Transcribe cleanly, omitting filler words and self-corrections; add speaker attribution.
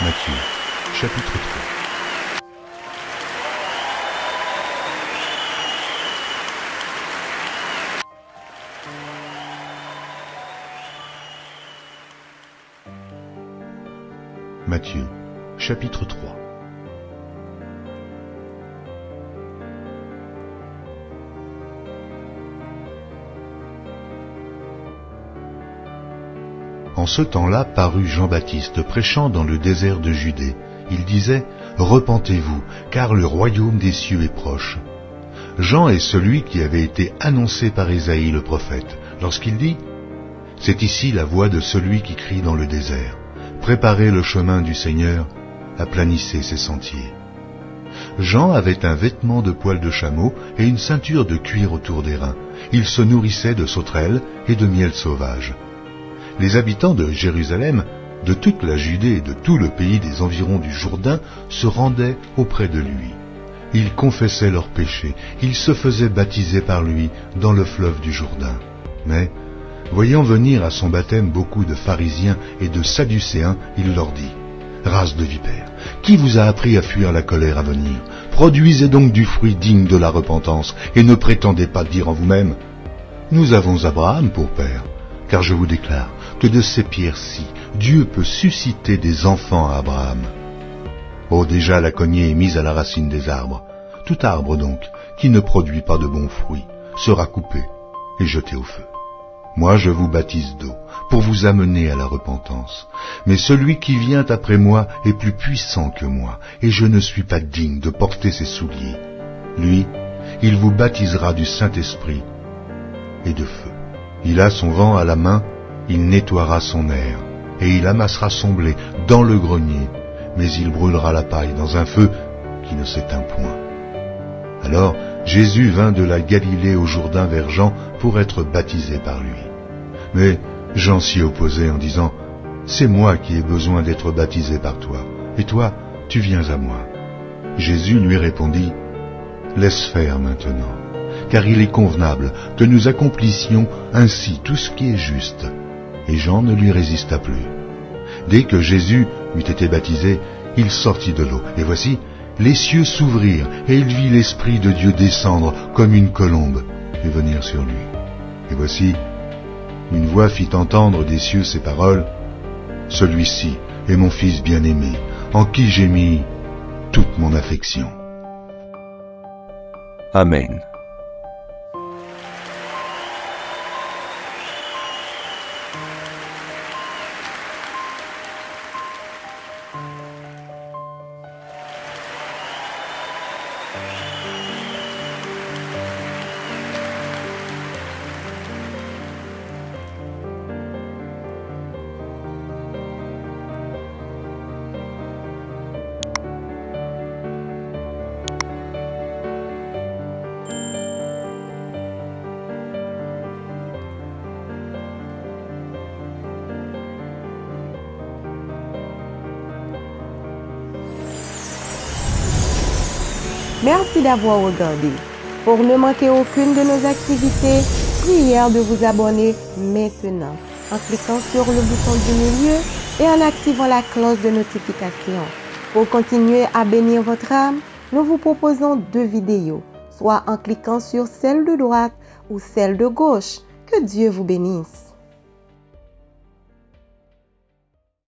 Speaker 1: Matthieu, chapitre 3. Matthieu, chapitre 3. En ce temps-là parut Jean-Baptiste prêchant dans le désert de Judée. Il disait, « Repentez-vous, car le royaume des cieux est proche. » Jean est celui qui avait été annoncé par Ésaïe le prophète, lorsqu'il dit, « C'est ici la voix de celui qui crie dans le désert. Préparez le chemin du Seigneur, aplanissez ses sentiers. » Jean avait un vêtement de poil de chameau et une ceinture de cuir autour des reins. Il se nourrissait de sauterelles et de miel sauvage. Les habitants de Jérusalem, de toute la Judée et de tout le pays des environs du Jourdain se rendaient auprès de lui. Ils confessaient leurs péchés, ils se faisaient baptiser par lui dans le fleuve du Jourdain. Mais, voyant venir à son baptême beaucoup de pharisiens et de sadducéens, il leur dit, « Race de vipères, qui vous a appris à fuir la colère à venir? Produisez donc du fruit digne de la repentance, et ne prétendez pas dire en vous-même, « Nous avons Abraham pour père. » Car je vous déclare que de ces pierres-ci, Dieu peut susciter des enfants à Abraham. Oh, déjà la cognée est mise à la racine des arbres. Tout arbre donc, qui ne produit pas de bons fruits, sera coupé et jeté au feu. Moi je vous baptise d'eau, pour vous amener à la repentance. Mais celui qui vient après moi est plus puissant que moi, et je ne suis pas digne de porter ses souliers. Lui, il vous baptisera du Saint-Esprit et de feu. Il a son vent à la main, il nettoiera son aire, et il amassera son blé dans le grenier, mais il brûlera la paille dans un feu qui ne s'éteint point. Alors Jésus vint de la Galilée au Jourdain vers Jean pour être baptisé par lui. Mais Jean s'y opposait en disant, « C'est moi qui ai besoin d'être baptisé par toi, et toi, tu viens à moi. » Jésus lui répondit, « Laisse faire maintenant. Car il est convenable que nous accomplissions ainsi tout ce qui est juste. » Et Jean ne lui résista plus. Dès que Jésus eut été baptisé, il sortit de l'eau. Et voici, les cieux s'ouvrirent, et il vit l'Esprit de Dieu descendre comme une colombe et venir sur lui. Et voici, une voix fit entendre des cieux ces paroles, « Celui-ci est mon Fils bien-aimé, en qui j'ai mis toute mon affection. »
Speaker 2: Amen.
Speaker 3: Merci d'avoir regardé. Pour ne manquer aucune de nos activités, prière de vous abonner maintenant en cliquant sur le bouton du milieu et en activant la cloche de notification. Pour continuer à bénir votre âme, nous vous proposons 2 vidéos, soit en cliquant sur celle de droite ou celle de gauche. Que Dieu vous bénisse.